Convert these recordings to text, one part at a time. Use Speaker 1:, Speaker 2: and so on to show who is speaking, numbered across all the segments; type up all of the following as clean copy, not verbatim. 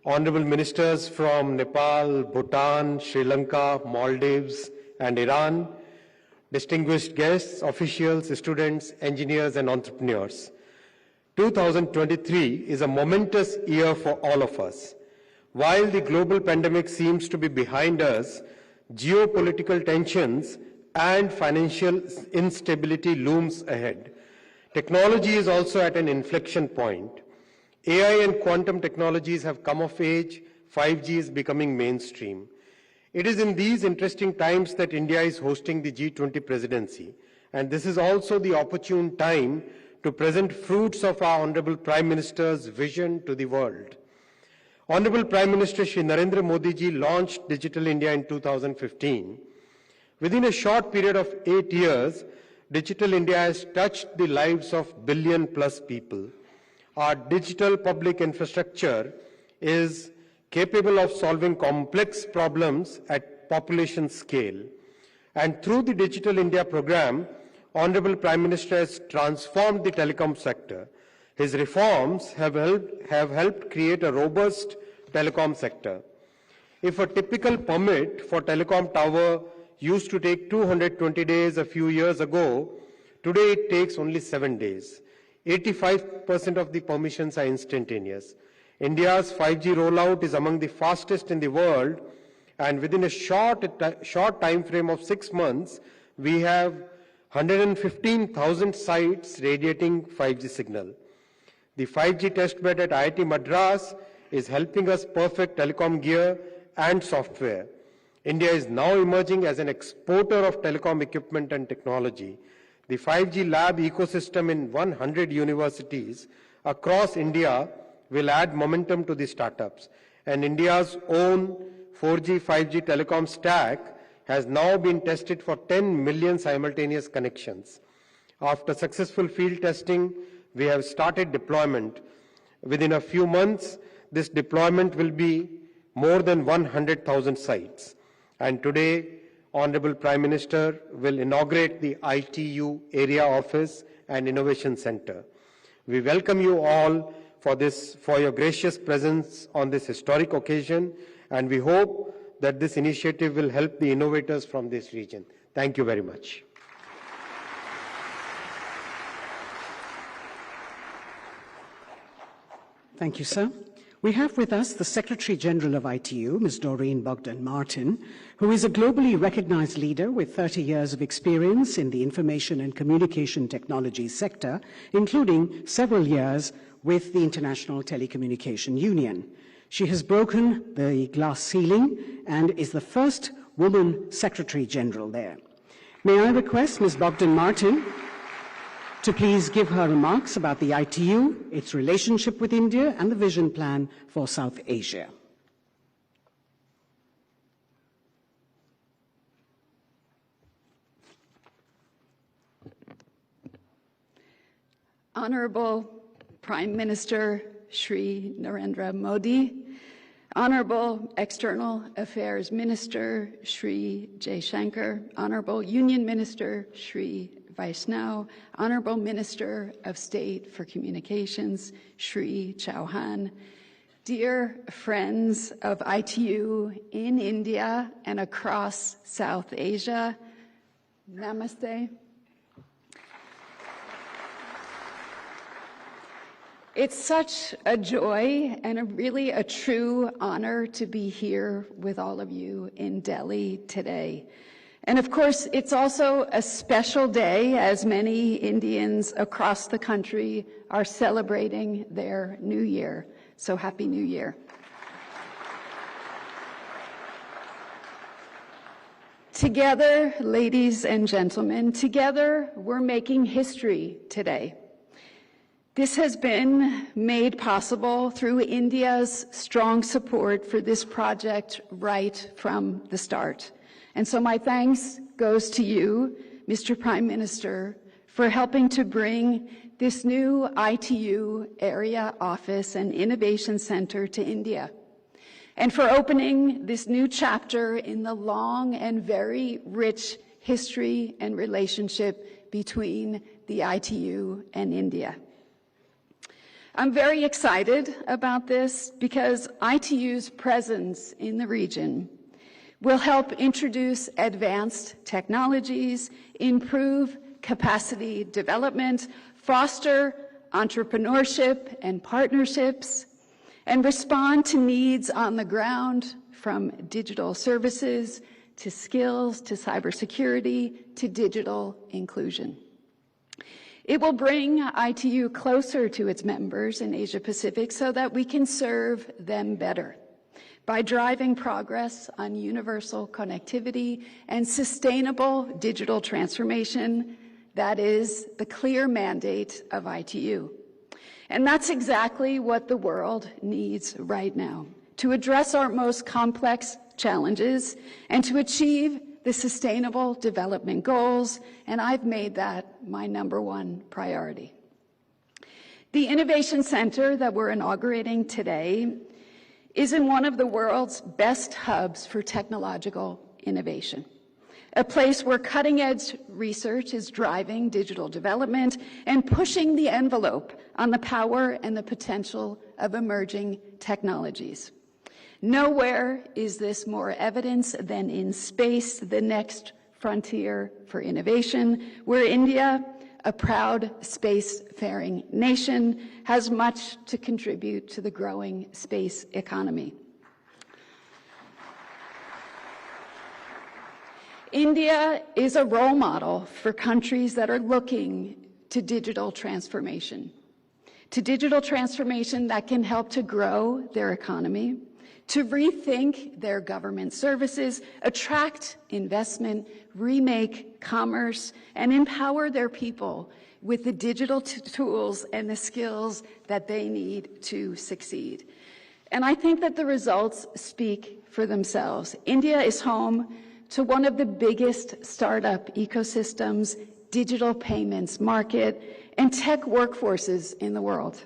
Speaker 1: honorable ministers from Nepal, Bhutan, Sri Lanka, Maldives, and Iran, distinguished guests, officials, students, engineers, and entrepreneurs. 2023 is a momentous year for all of us. While the global pandemic seems to be behind us, geopolitical tensions and financial instability looms ahead. Technology is also at an inflection point. AI and quantum technologies have come of age, 5G is becoming mainstream. It is in these interesting times that India is hosting the G20 presidency, and this is also the opportune time to present fruits of our Honorable Prime Minister's vision to the world. Honorable Prime Minister Shri Narendra Modi ji launched Digital India in 2015. Within a short period of 8 years, Digital India has touched the lives of billion-plus people. Our digital public infrastructure is capable of solving complex problems at population scale. And through the Digital India program, Honorable Prime Minister has transformed the telecom sector. His reforms have helped create a robust telecom sector. If a typical permit for telecom tower used to take 220 days a few years ago, today it takes only 7 days. 85% of the permissions are instantaneous. India's 5G rollout is among the fastest in the world, and within a short time frame of 6 months, we have 115,000 sites radiating 5G signal. The 5G testbed at IIT Madras is helping us perfect telecom gear and software. India is now emerging as an exporter of telecom equipment and technology. The 5G lab ecosystem in 100 universities across India will add momentum to the startups. And India's own 4G, 5G telecom stack has now been tested for 10 million simultaneous connections. After successful field testing, we have started deployment. Within a few months, this deployment will be more than 100,000 sites. And today, Honorable Prime Minister will inaugurate the ITU Area Office and Innovation Center. We welcome you all for your gracious presence on this historic occasion, and we hope that this initiative will help the innovators from this region. Thank you very much.
Speaker 2: Thank you, sir. We have with us the Secretary-General of ITU, Ms. Doreen Bogdan-Martin, who is a globally recognized leader with 30 years of experience in the information and communication technology sector, including several years with the International Telecommunication Union. She has broken the glass ceiling and is the first woman Secretary-General there. May I request Ms. Bogdan-Martin to please give her remarks about the ITU, its relationship with India, and the vision plan for South Asia.
Speaker 3: Honorable Prime Minister Shri Narendra Modi, Honorable External Affairs Minister Shri Jaishankar, Honorable Union Minister Shri Vaishnaw, Honorable Minister of State for Communications Shri Chauhan, dear friends of ITU in India and across South Asia, Namaste. It's such a joy and really a true honor to be here with all of you in Delhi today. And of course, it's also a special day as many Indians across the country are celebrating their New Year. So Happy New Year. Together, ladies and gentlemen, together we're making history today. This has been made possible through India's strong support for this project right from the start. And so my thanks goes to you, Mr. Prime Minister, for helping to bring this new ITU Area Office and Innovation Center to India, and for opening this new chapter in the long and very rich history and relationship between the ITU and India. I'm very excited about this because ITU's presence in the region will help introduce advanced technologies, improve capacity development, foster entrepreneurship and partnerships, and respond to needs on the ground from digital services to skills to cybersecurity to digital inclusion. It will bring ITU closer to its members in Asia Pacific so that we can serve them better by driving progress on universal connectivity and sustainable digital transformation. That is the clear mandate of ITU. And that's exactly what the world needs right now to address our most complex challenges and to achieve the Sustainable Development Goals, and I've made that my #1 priority. The Innovation Center that we're inaugurating today is in one of the world's best hubs for technological innovation, a place where cutting-edge research is driving digital development and pushing the envelope on the power and the potential of emerging technologies. Nowhere is this more evident than in space, the next frontier for innovation, where India, a proud spacefaring nation, has much to contribute to the growing space economy. India is a role model for countries that are looking to digital transformation that can help to grow their economy, to rethink their government services, attract investment, remake commerce, and empower their people with the digital tools and the skills that they need to succeed. And I think that the results speak for themselves. India is home to one of the biggest startup ecosystems, digital payments market, and tech workforces in the world.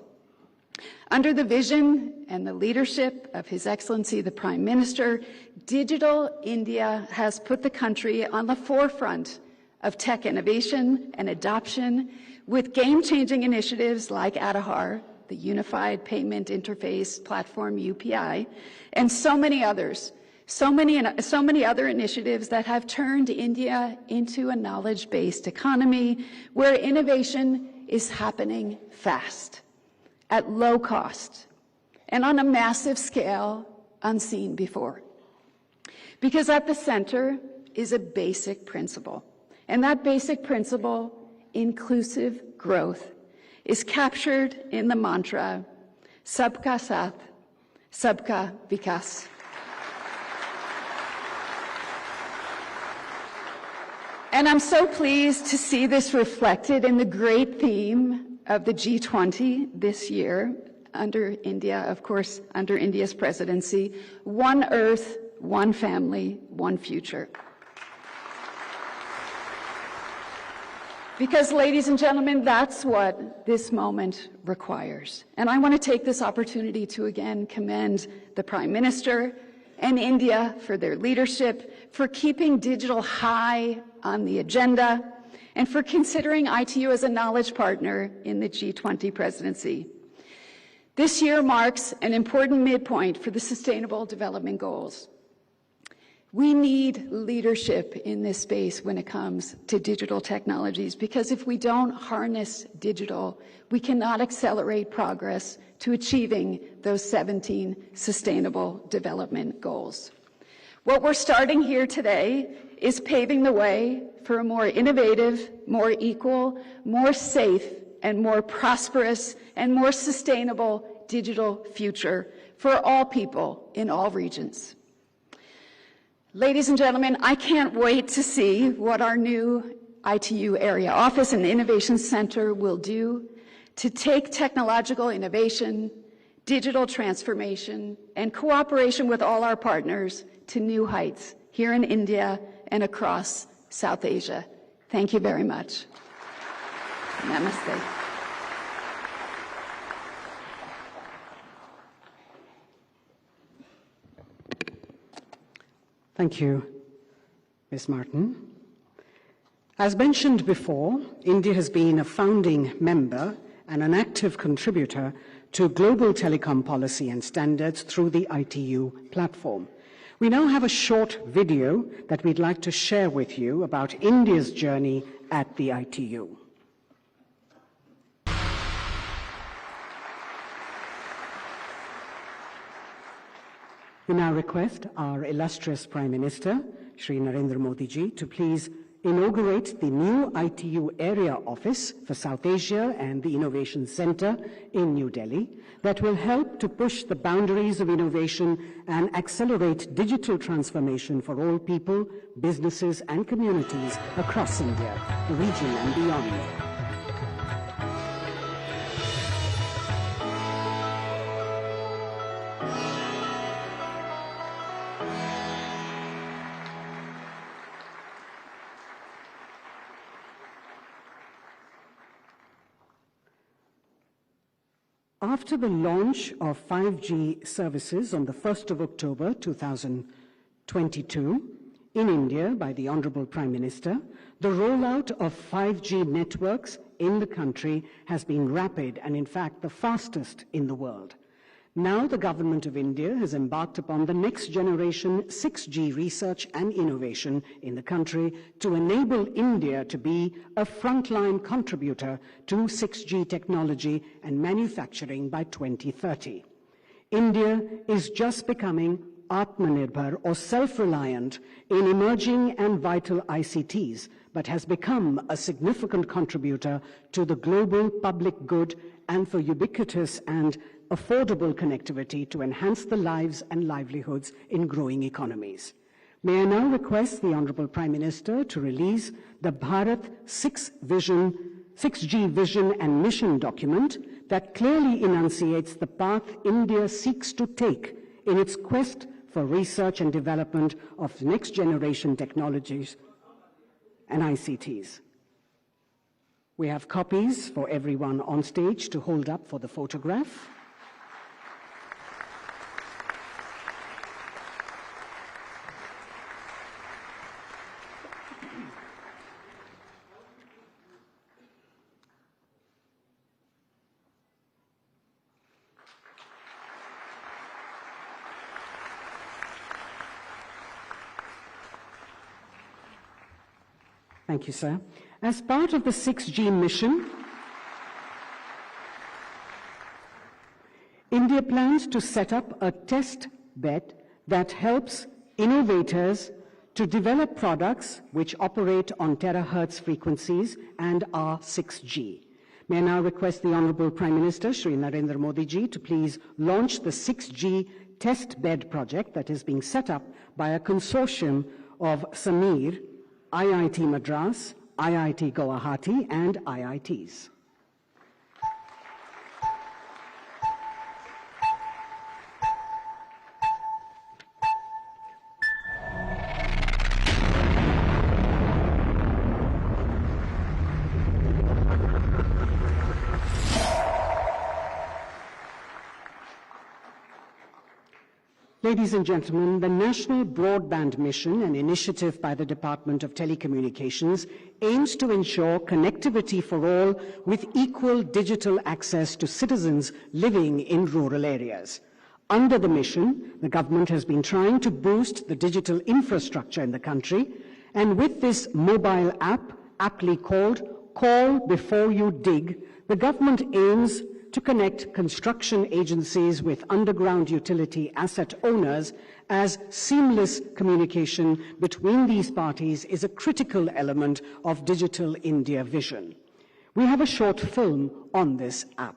Speaker 3: Under the vision and the leadership of His Excellency the Prime Minister, Digital India has put the country on the forefront of tech innovation and adoption with game-changing initiatives like Aadhaar, the Unified Payment Interface Platform UPI, and so many others. So many other initiatives that have turned India into a knowledge-based economy where innovation is happening fast, at low cost, and on a massive scale unseen before. Because at the center is a basic principle, and that basic principle, inclusive growth, is captured in the mantra, Sabka Saath, Sabka Vikas. And I'm so pleased to see this reflected in the great theme of the G20 this year, under India, of course, under India's presidency, One Earth, One Family, One Future. Because, ladies and gentlemen, that's what this moment requires. And I want to take this opportunity to again commend the Prime Minister and India for their leadership, for keeping digital high on the agenda, and for considering ITU as a knowledge partner in the G20 presidency. This year marks an important midpoint for the Sustainable Development Goals. We need leadership in this space when it comes to digital technologies, because if we don't harness digital, we cannot accelerate progress to achieving those 17 Sustainable Development Goals. What we're starting here today is paving the way for a more innovative, more equal, more safe, and more prosperous and more sustainable digital future for all people in all regions. Ladies and gentlemen, I can't wait to see what our new ITU Area Office and Innovation Center will do to take technological innovation, digital transformation, and cooperation with all our partners to new heights here in India and across South Asia. Thank you very much. Namaste.
Speaker 2: Thank you, Ms. Martin. As mentioned before, India has been a founding member and an active contributor to global telecom policy and standards through the ITU platform. We now have a short video that we'd like to share with you about India's journey at the ITU. We now request our illustrious Prime Minister, Shri Narendra Modi ji, to please inaugurate the new ITU area office for South Asia and the Innovation Center in New Delhi that will help to push the boundaries of innovation and accelerate digital transformation for all people, businesses and communities across India, the region and beyond. After the launch of 5G services on the 1st of October 2022 in India by the Honorable Prime Minister, the rollout of 5G networks in the country has been rapid and in fact the fastest in the world. Now the Government of India has embarked upon the next generation 6G research and innovation in the country to enable India to be a frontline contributor to 6G technology and manufacturing by 2030. India is just becoming Atmanirbhar or self-reliant in emerging and vital ICTs, but has become a significant contributor to the global public good and for ubiquitous and affordable connectivity to enhance the lives and livelihoods in growing economies. May I now request the Honorable Prime Minister to release the Bharat 6G Vision and Mission document that clearly enunciates the path India seeks to take in its quest for research and development of next generation technologies and ICTs. We have copies for everyone on stage to hold up for the photograph. Thank you, sir. As part of the 6G mission, India plans to set up a test bed that helps innovators to develop products which operate on terahertz frequencies and are 6G. May I now request the Honorable Prime Minister, Shri Narendra Modi ji, to please launch the 6G test bed project that is being set up by a consortium of Samir, IIT Madras, IIT Guwahati, and IITs. Ladies and gentlemen, the National Broadband Mission, an initiative by the Department of Telecommunications, aims to ensure connectivity for all with equal digital access to citizens living in rural areas. Under the mission, the government has been trying to boost the digital infrastructure in the country, and with this mobile app, aptly called Call Before You Dig, the government aims to connect construction agencies with underground utility asset owners, as seamless communication between these parties is a critical element of Digital India vision. We have a short film on this app.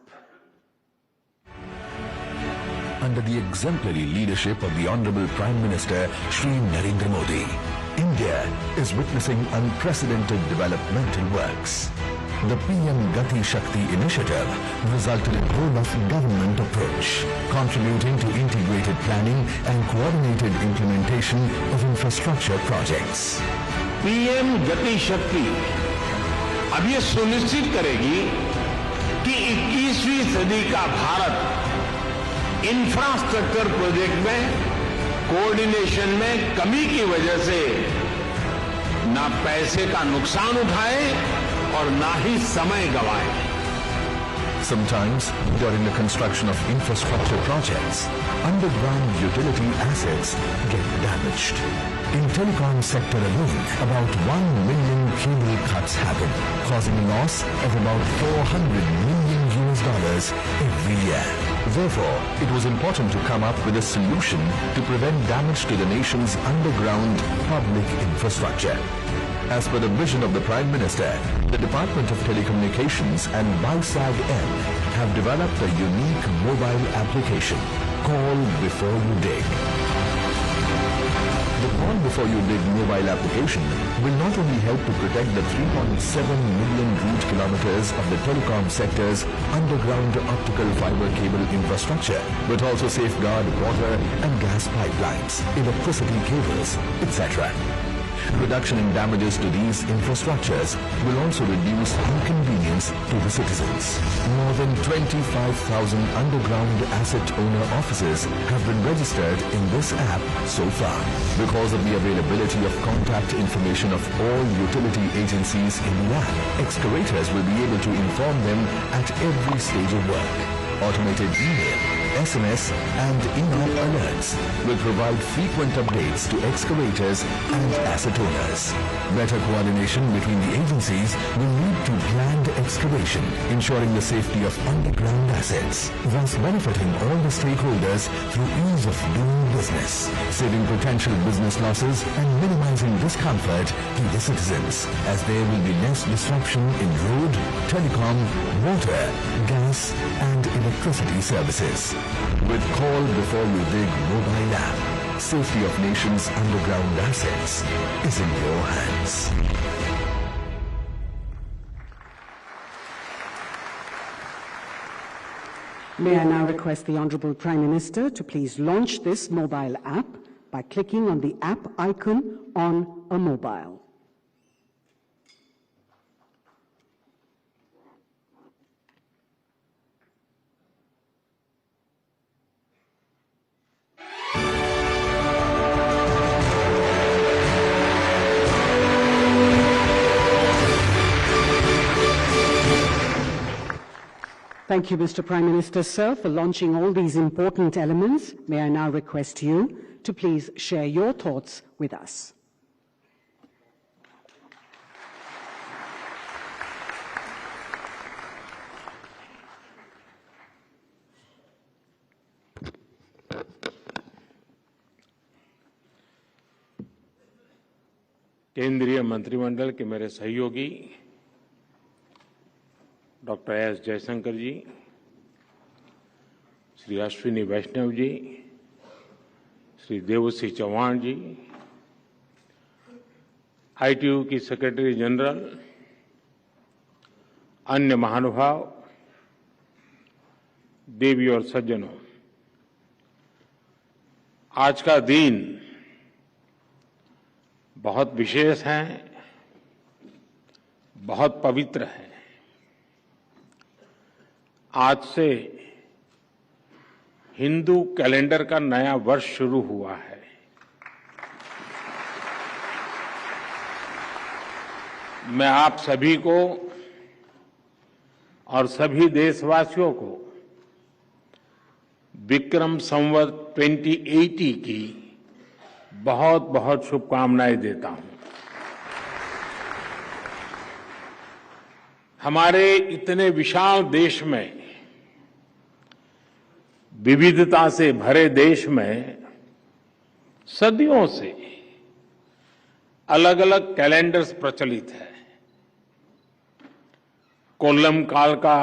Speaker 4: Under the exemplary leadership of the Honorable Prime Minister Shri Narendra Modi, India is witnessing unprecedented developmental works. The PM Gati Shakti initiative resulted in whole-of-government approach, contributing to integrated planning and coordinated implementation of infrastructure projects.
Speaker 5: PM Gati Shakti अब ये सुनिश्चित करेगी कि 21वीं सदी का Bharat infrastructure project में coordination में कमी की वजह से ना पैसे का नुकसान उठाए और ना ही समय गवाए।
Speaker 4: Sometimes, during the construction of infrastructure projects, underground utility assets get damaged. In telecom sector alone, about 1 million cable cuts happen, causing a loss of about $400 million every year. Therefore, it was important to come up with a solution to prevent damage to the nation's underground public infrastructure. As per the vision of the Prime Minister, the Department of Telecommunications and BISAG-M have developed a unique mobile application, Call Before You Dig. The Call Before You Dig mobile application will not only help to protect the 3.7 million route kilometers of the telecom sector's underground optical fiber cable infrastructure, but also safeguard water and gas pipelines, electricity cables, etc. Reduction in damages to these infrastructures will also reduce inconvenience to the citizens. More than 25,000 underground asset owner offices have been registered in this app so far. Because of the availability of contact information of all utility agencies in the app, excavators will be able to inform them at every stage of work. Automated email, SMS and inaugurates will provide frequent updates to excavators and asset owners. Better coordination between the agencies will lead to planned excavation, ensuring the safety of underground assets, thus benefiting all the stakeholders through ease of doing business, saving potential business losses and minimizing discomfort to the citizens, as there will be less disruption in road, telecom, water, gas and electricity services. With Call Before You Dig mobile app, safety of nation's underground assets is in your hands.
Speaker 2: May I now request the Honourable Prime Minister to please launch this mobile app by clicking on the app icon on a mobile. Thank you, Mr. Prime Minister, sir, for launching all these important elements. May I now request you to please share your thoughts with us.
Speaker 5: केंद्रीय मंत्रिमंडल के मेरे सहयोगी doctor S Jaishankar जी, श्री अश्विनी वैष्णव जी, श्री देवश्री चौहान जी, ITU की secretary general, अन्य महानुभाव, देवी और सज्जनों, आज का दिन बहुत विशेष है, बहुत पवित्र है। आज से हिंदू कैलेंडर का नया वर्ष शुरू हुआ है। मैं आप सभी को और सभी देशवासियों को विक्रम संवत 2080 की बहुत बहुत शुभकामनाएं देता हूं। हमारे इतने विशाल देश में, विविधता से भरे देश में सदियों से अलग अलग कैलेंडर्स प्रचलित है। कोल्लम काल का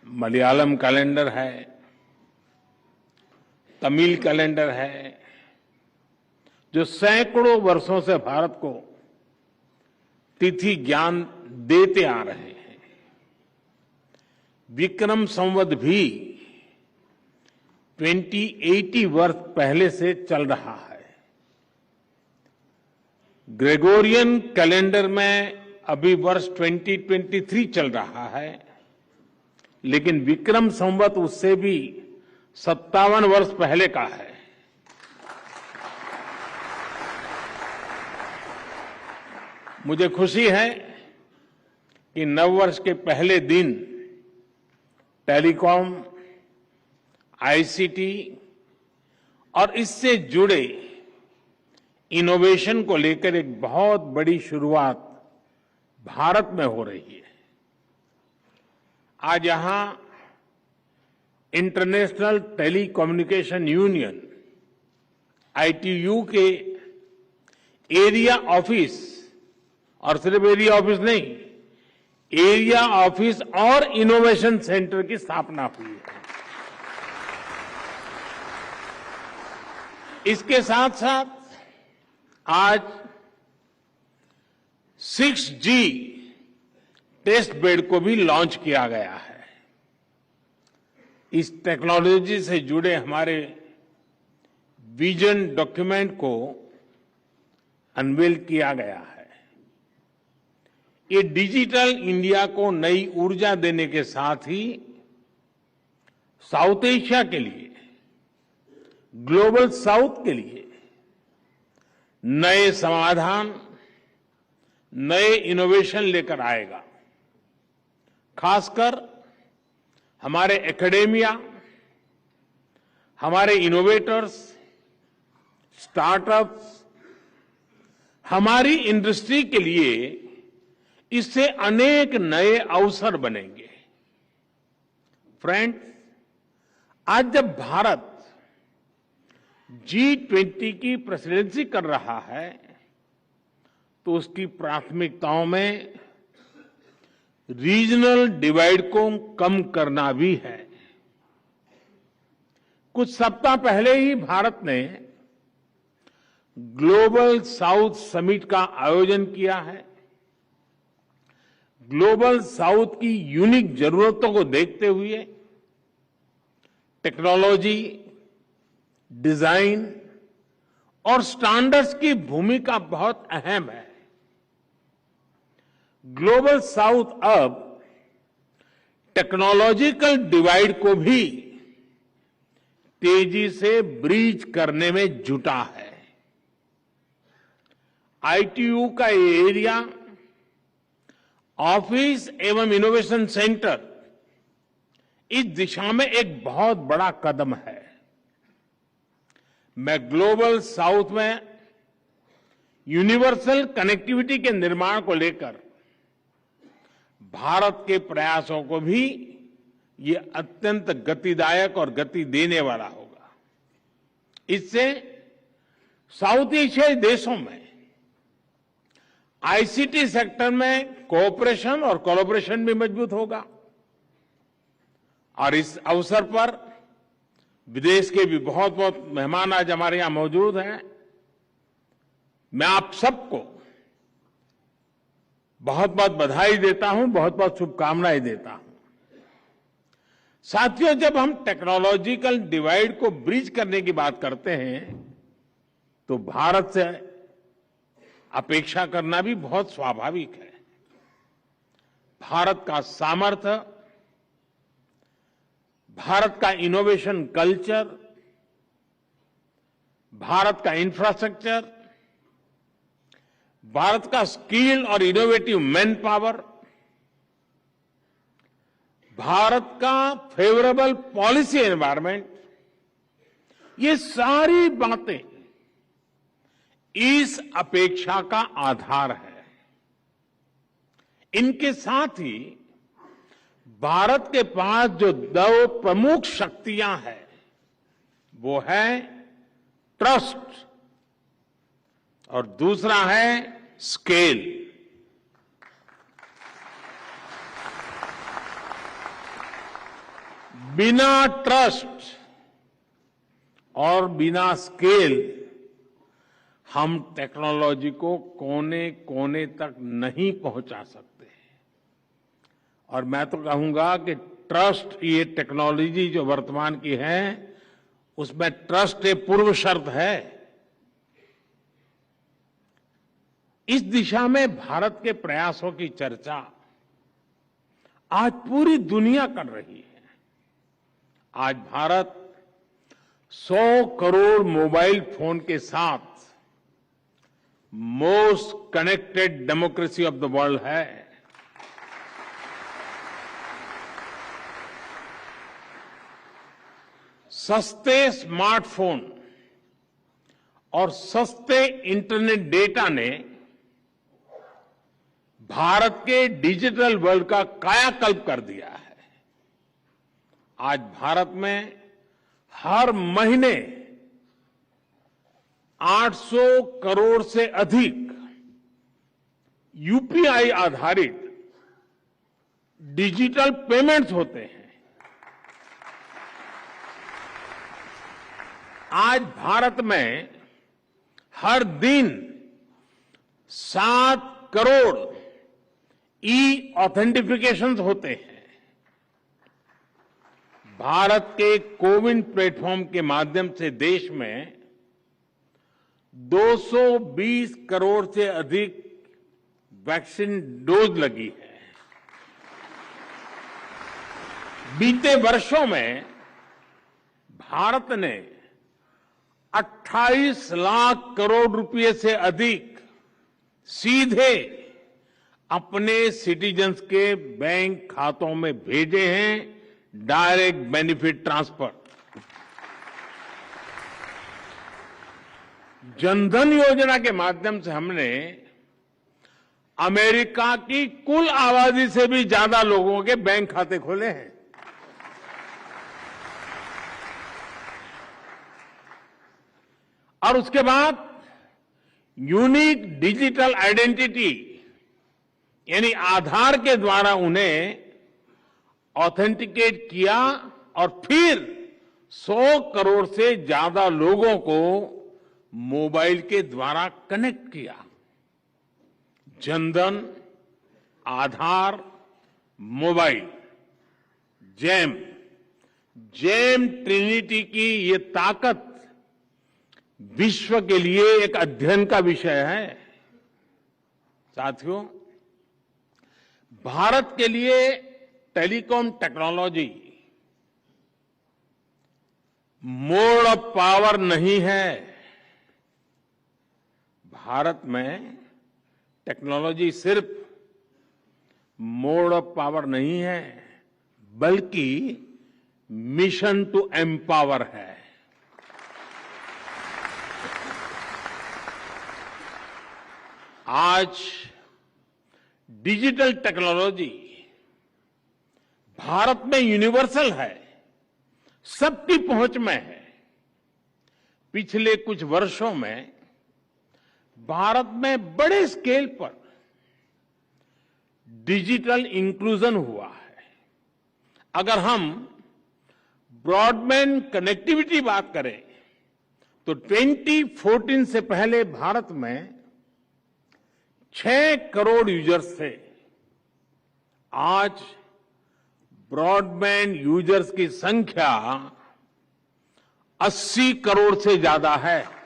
Speaker 5: मलयालम कैलेंडर है, तमिल कैलेंडर है, जो सैकड़ों वर्षों से भारत को तिथि ज्ञान देते आ रहे हैं। विक्रम संवत भी 2080 वर्ष पहले से चल रहा है। ग्रेगोरियन कैलेंडर में अभी वर्ष 2023 चल रहा है, लेकिन विक्रम संवत उससे भी 57 वर्ष पहले का है। मुझे खुशी है कि नववर्ष के पहले दिन टेलीकॉम, आईसीटी और इससे जुड़े इनोवेशन को लेकर एक बहुत बड़ी शुरुआत भारत में हो रही है। आज यहां इंटरनेशनल टेलीकम्युनिकेशन यूनियन ITU के एरिया ऑफिस, और सिर्फ एरिया ऑफिस नहीं, एरिया ऑफिस और इनोवेशन सेंटर की स्थापना हुई है। इसके साथ साथ आज 6G टेस्ट बेड को भी लॉन्च किया गया है। इस टेक्नोलॉजी से जुड़े हमारे विजन डॉक्यूमेंट को अनवील किया गया है। ये डिजिटल इंडिया को नई ऊर्जा देने के साथ ही साउथ एशिया के लिए, ग्लोबल साउथ के लिए नए समाधान, नए इनोवेशन लेकर आएगा। खासकर हमारे एकेडेमिया, हमारे इनोवेटर्स, स्टार्टअप्स, हमारी इंडस्ट्री के लिए इससे अनेक नए अवसर बनेंगे। फ्रेंड्स, आज जब भारत G20 की प्रेसिडेंसी कर रहा है तो उसकी प्राथमिकताओं में रीजनल डिवाइड को कम करना भी है। कुछ सप्ताह पहले ही भारत ने ग्लोबल साउथ समिट का आयोजन किया है। ग्लोबल साउथ की यूनिक जरूरतों को देखते हुए टेक्नोलॉजी, डिजाइन और स्टैंडर्ड्स की भूमिका बहुत अहम है। ग्लोबल साउथ अब टेक्नोलॉजिकल डिवाइड को भी तेजी से ब्रीच करने में जुटा है। ITU का ये एरिया ऑफिस एवं इनोवेशन सेंटर इस दिशा में एक बहुत बड़ा कदम है। मैं ग्लोबल साउथ में यूनिवर्सल कनेक्टिविटी के निर्माण को लेकर भारत के प्रयासों को भी ये अत्यंत गतिदायक और गति देने वाला होगा। इससे साउथ एशियाई देशों में आईसीटी सेक्टर में कोऑपरेशन और कोलैबोरेशन भी मजबूत होगा। और इस अवसर पर विदेश के भी बहुत बहुत मेहमान आज हमारे यहां मौजूद हैं। मैं आप सबको बहुत बहुत बधाई देता हूं, बहुत बहुत शुभकामनाएं देता हूं। साथियों, जब हम टेक्नोलॉजिकल डिवाइड को ब्रिज करने की बात करते हैं तो भारत से अपेक्षा करना भी बहुत स्वाभाविक है। भारत का सामर्थ्य, भारत का इनोवेशन कल्चर, भारत का इंफ्रास्ट्रक्चर, भारत का स्किल और इनोवेटिव मैन पावर, भारत का फेवरेबल पॉलिसी एनवायरनमेंट, ये सारी बातें इस अपेक्षा का आधार है। इनके साथ ही भारत के पास जो दो प्रमुख शक्तियां हैं वो है ट्रस्ट और दूसरा है स्केल। बिना ट्रस्ट और बिना स्केल हम टेक्नोलॉजी को कोने कोने तक नहीं पहुंचा सकते। और मैं तो कहूंगा कि ट्रस्ट, ये टेक्नोलॉजी जो वर्तमान की है उसमें ट्रस्ट एक पूर्व शर्त है। इस दिशा में भारत के प्रयासों की चर्चा आज पूरी दुनिया कर रही है। आज भारत 100 करोड़ मोबाइल फोन के साथ most connected democracy of the world है। सस्ते स्मार्टफोन और सस्ते इंटरनेट डेटा ने भारत के डिजिटल वर्ल्ड का कायाकल्प कर दिया है। आज भारत में हर महीने 800 करोड़ से अधिक यूपीआई आधारित डिजिटल पेमेंट्स होते हैं। आज भारत में हर दिन 7 करोड़ ई ऑथेंटिफिकेशंस होते हैं। भारत के कोविन प्लेटफॉर्म के माध्यम से देश में 220 करोड़ से अधिक वैक्सीन डोज लगी है। बीते वर्षों में भारत ने 28 लाख करोड़ रुपए से अधिक सीधे अपने सिटीजन्स के बैंक खातों में भेजे हैं, डायरेक्ट बेनिफिट ट्रांसफर। जनधन योजना के माध्यम से हमने अमेरिका की कुल आबादी से भी ज्यादा लोगों के बैंक खाते खोले हैं। और उसके बाद यूनिक डिजिटल आइडेंटिटी यानी आधार के द्वारा उन्हें ऑथेंटिकेट किया और फिर 100 करोड़ से ज्यादा लोगों को मोबाइल के द्वारा कनेक्ट किया। जनधन, आधार, मोबाइल, जेम ट्रिनिटी की ये ताकत विश्व के लिए एक अध्ययन का विषय है। साथियों, भारत के लिए telecom technology mode of power नहीं है। भारत में टेक्नोलॉजी सिर्फ मोड ऑफ पावर नहीं है, बल्कि मिशन टू एम्पावर है। आज डिजिटल टेक्नोलॉजी भारत में यूनिवर्सल है, सबकी पहुंच में है। पिछले कुछ वर्षों में भारत में बड़े स्केल पर डिजिटल इंक्लूजन हुआ है। अगर हम ब्रॉडबैंड कनेक्टिविटी बात करें तो 2014 से पहले भारत में 6 करोड़ यूजर्स थे। आज ब्रॉडबैंड यूजर्स की संख्या 80 करोड़ से ज्यादा है।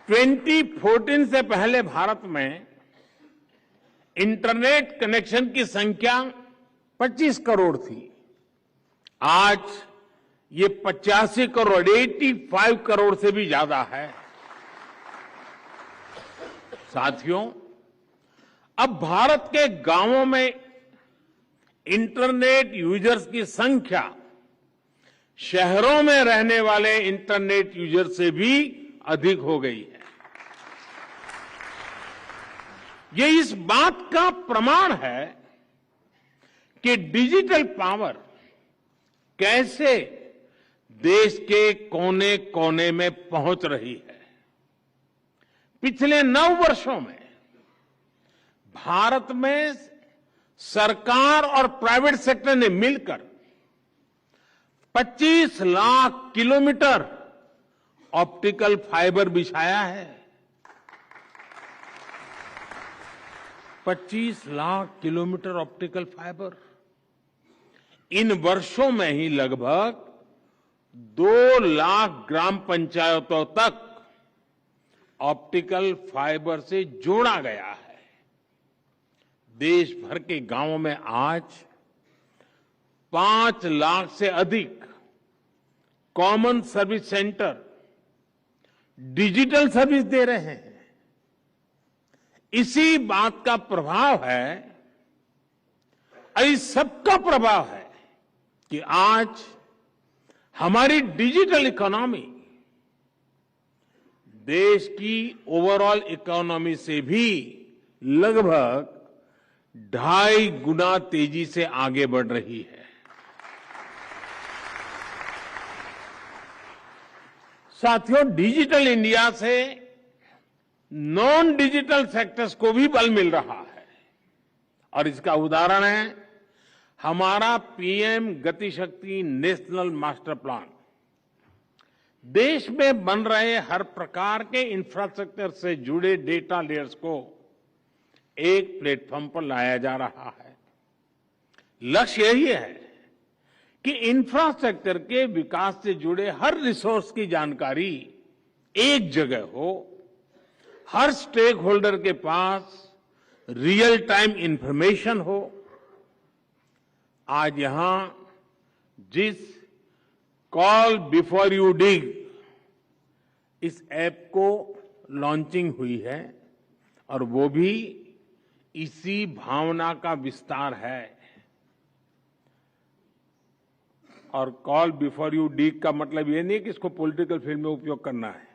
Speaker 5: 2014 से पहले भारत में इंटरनेट कनेक्शन की संख्या 25 करोड़ थी। आज ये 85 करोड़ 85 करोड़ से भी ज्यादा है। साथियों, अब भारत के गांवों में इंटरनेट यूजर्स की संख्या शहरों में रहने वाले इंटरनेट यूजर से भी अधिक हो गई है। ये इस बात का प्रमाण है कि डिजिटल पावर कैसे देश के कोने कोने में पहुंच रही है। पिछले 9 वर्षों में भारत में सरकार और प्राइवेट सेक्टर ने मिलकर 25 लाख किलोमीटर ऑप्टिकल फाइबर बिछाया है। 25 लाख किलोमीटर ऑप्टिकल फाइबर। इन वर्षों में ही लगभग 2 लाख ग्राम पंचायतों तक ऑप्टिकल फाइबर से जोड़ा गया है। देश भर के गांवों में आज 5 लाख से अधिक common service centre digital service दे रहे हैं। इसी बात का प्रभाव है, इस सबका प्रभाव है कि आज हमारी डिजिटल इकोनॉमी देश की ओवरऑल इकोनॉमी से भी लगभग 2.5 गुना तेजी से आगे बढ़ रही है। साथियों, डिजिटल इंडिया से नॉन डिजिटल सेक्टर्स को भी बल मिल रहा है और इसका उदाहरण है हमारा PM Gatishakti national master plan. देश में बन रहे हर प्रकार के इंफ्रास्ट्रक्चर से जुड़े डेटा लेयर्स को एक प्लेटफॉर्म पर लाया जा रहा है। लक्ष्य यही है कि इंफ्रास्ट्रक्चर के विकास से जुड़े हर रिसोर्स की जानकारी एक जगह हो, हर स्टेक होल्डर के पास रियल टाइम इंफॉर्मेशन हो। आज यहां जिस कॉल बिफोर यू डिग इस ऐप को लॉन्चिंग हुई है और वो भी इसी भावना का विस्तार है। और कॉल बिफोर यू डिग का मतलब ये नहीं कि इसको पॉलिटिकल फील्ड में उपयोग करना है।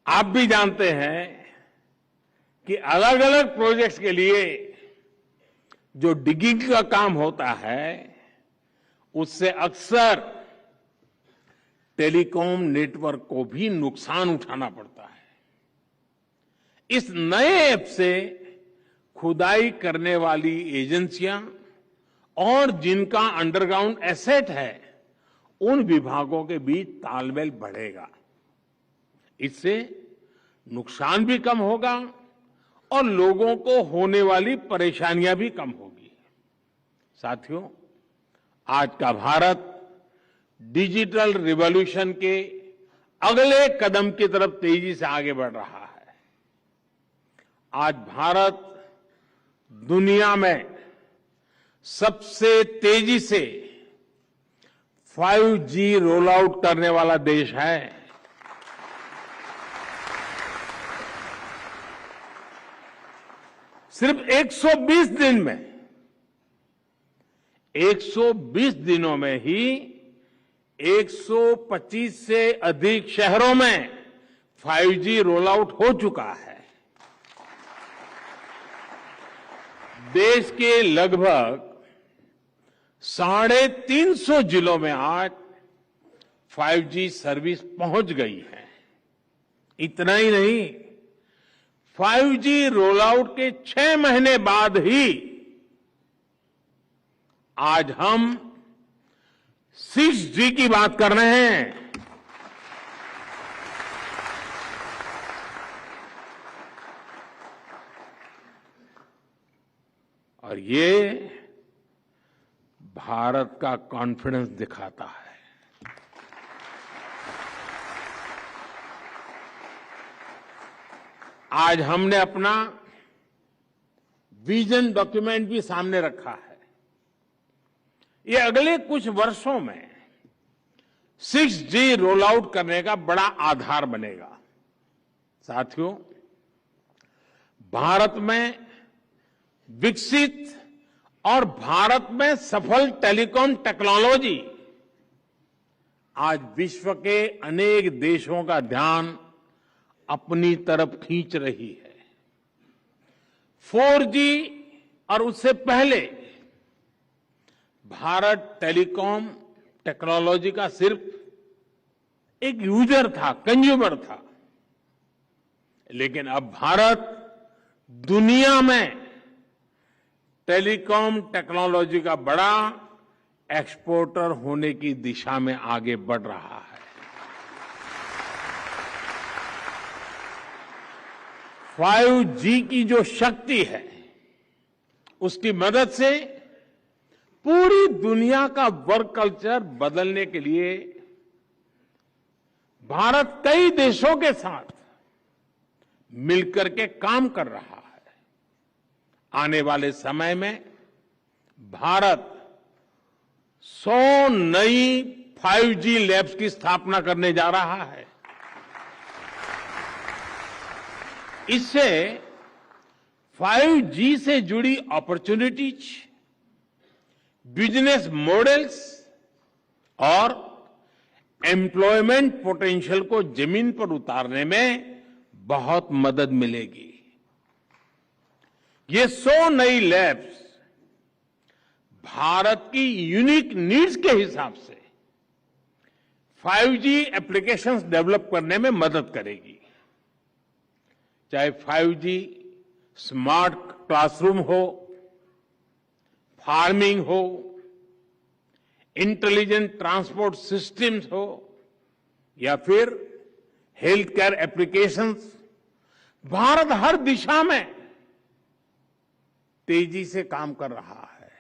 Speaker 5: आप भी जानते हैं कि अलग अलग प्रोजेक्ट्स के लिए जो डिगिंग का काम होता है उससे अक्सर टेलीकॉम नेटवर्क को भी नुकसान उठाना पड़ता है। इस नए ऐप से खुदाई करने वाली एजेंसियां और जिनका अंडरग्राउंड एसेट है उन विभागों के बीच तालमेल बढ़ेगा। इससे नुकसान भी कम होगा और लोगों को होने वाली परेशानियां भी कम होगी। साथियों, आज का भारत डिजिटल रिवॉल्यूशन के अगले कदम की तरफ तेजी से आगे बढ़ रहा है। आज भारत दुनिया में सबसे तेजी से 5G रोल आउट करने वाला देश है। सिर्फ 120 दिन में 120 दिनों में ही 125 से अधिक शहरों में 5G रोल आउट हो चुका है। देश के लगभग 350 जिलों में आज 5G सर्विस पहुंच गई है। इतना ही नहीं, 5G रोल आउट के 6 महीने बाद ही आज हम 6G की बात कर रहे हैं। और ये भारत का कॉन्फिडेंस दिखाता है। आज हमने अपना विजन डॉक्यूमेंट भी सामने रखा है। ये अगले कुछ वर्षों में 6G रोल आउट करने का बड़ा आधार बनेगा। साथियों, भारत में विकसित और भारत में सफल टेलीकॉम टेक्नोलॉजी आज विश्व के अनेक देशों का ध्यान अपनी तरफ खींच रही है। 4G और उससे पहले भारत टेलीकॉम टेक्नोलॉजी का सिर्फ एक यूजर था, कंज्यूमर था। लेकिन अब भारत दुनिया में टेलीकॉम टेक्नोलॉजी का बड़ा एक्सपोर्टर होने की दिशा में आगे बढ़ रहा है। 5G की जो शक्ति है उसकी मदद से पूरी दुनिया का वर्क कल्चर बदलने के लिए भारत कई देशों के साथ मिलकर के काम कर रहा है। आने वाले समय में भारत 100 नई 5G लैब्स की स्थापना करने जा रहा है। 5G से जुड़ी अपॉर्चुनिटीज, बिजनेस मॉडल्स और एम्प्लॉयमेंट पोटेंशियल को जमीन पर उतारने में बहुत मदद मिलेगी। ये 100 नई लैब्स भारत की यूनिक नीड्स के हिसाब से 5G एप्लीकेशंस डेवलप करने में मदद करेगी। चाहे 5G स्मार्ट क्लासरूम हो, फार्मिंग हो, इंटेलिजेंट ट्रांसपोर्ट सिस्टम्स हो या फिर हेल्थ केयर एप्लीकेशंस, भारत हर दिशा में तेजी से काम कर रहा है।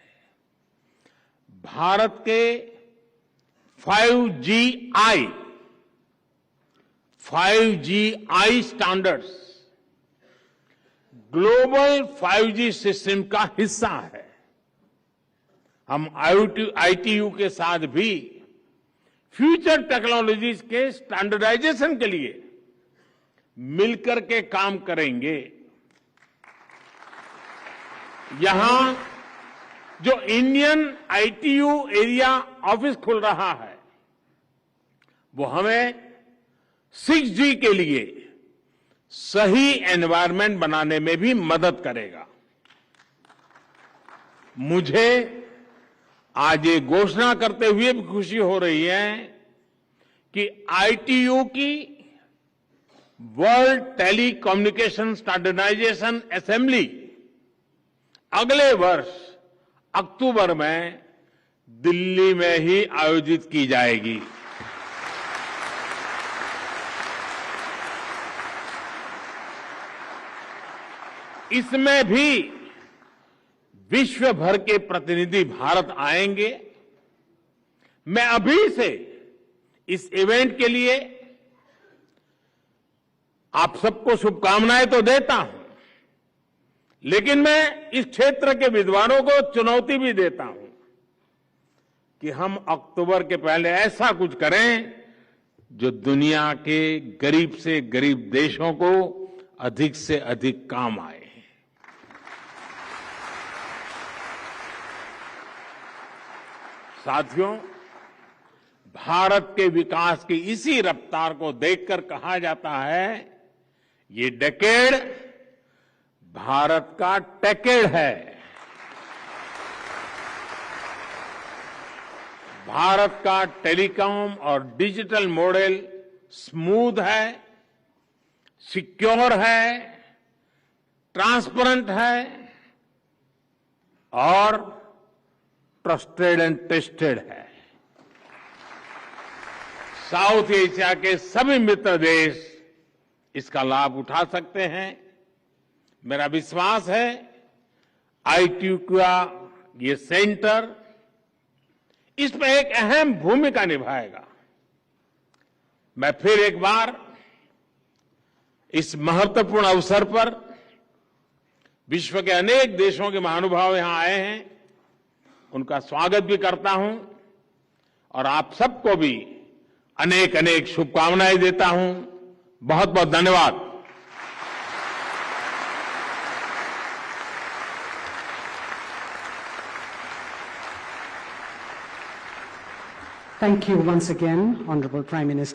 Speaker 5: भारत के 5Gi standards global 5G system का हिस्सा है। हम ITU के साथ भी फ्यूचर टेक्नोलॉजीज के स्टैंडर्डाइजेशन के लिए मिलकर के काम करेंगे। यहां जो इंडियन ITU एरिया ऑफिस खुल रहा है, वो हमें 6G के लिए सही एनवायरनमेंट बनाने में भी मदद करेगा। मुझे आज ये घोषणा करते हुए भी खुशी हो रही है कि ITU की वर्ल्ड टेलीकम्युनिकेशन स्टैंडर्डाइजेशन असेंबली अगले वर्ष अक्टूबर में दिल्ली में ही आयोजित की जाएगी। इसमें भी विश्व भर के प्रतिनिधि भारत आएंगे। मैं अभी से इस इवेंट के लिए आप सबको शुभकामनाएं तो देता हूं, लेकिन मैं इस क्षेत्र के विद्वानों को चुनौती भी देता हूं कि हम अक्टूबर के पहले ऐसा कुछ करें जो दुनिया के गरीब से गरीब देशों को अधिक से अधिक काम आए। साथियों, भारत के विकास की इसी रफ्तार को देखकर कहा जाता है, ये डेकेड भारत का टेकेड है। भारत का टेलीकॉम और डिजिटल मॉडल स्मूथ है, सिक्योर है, ट्रांसपेरेंट है और ट्रस्टेड एंड टेस्टेड है। साउथ एशिया के सभी मित्र देश इसका लाभ उठा सकते हैं। मेरा विश्वास है ITU का ये सेंटर इसमें एक अहम भूमिका निभाएगा। मैं फिर एक बार इस महत्वपूर्ण अवसर पर विश्व के अनेक देशों के महानुभाव यहां आए हैं, उनका स्वागत भी करता हूं और आप सबको भी अनेक अनेक शुभकामनाएं देता हूं। बहुत बहुत धन्यवाद।
Speaker 2: Thank you once again, Honorable Prime Minister.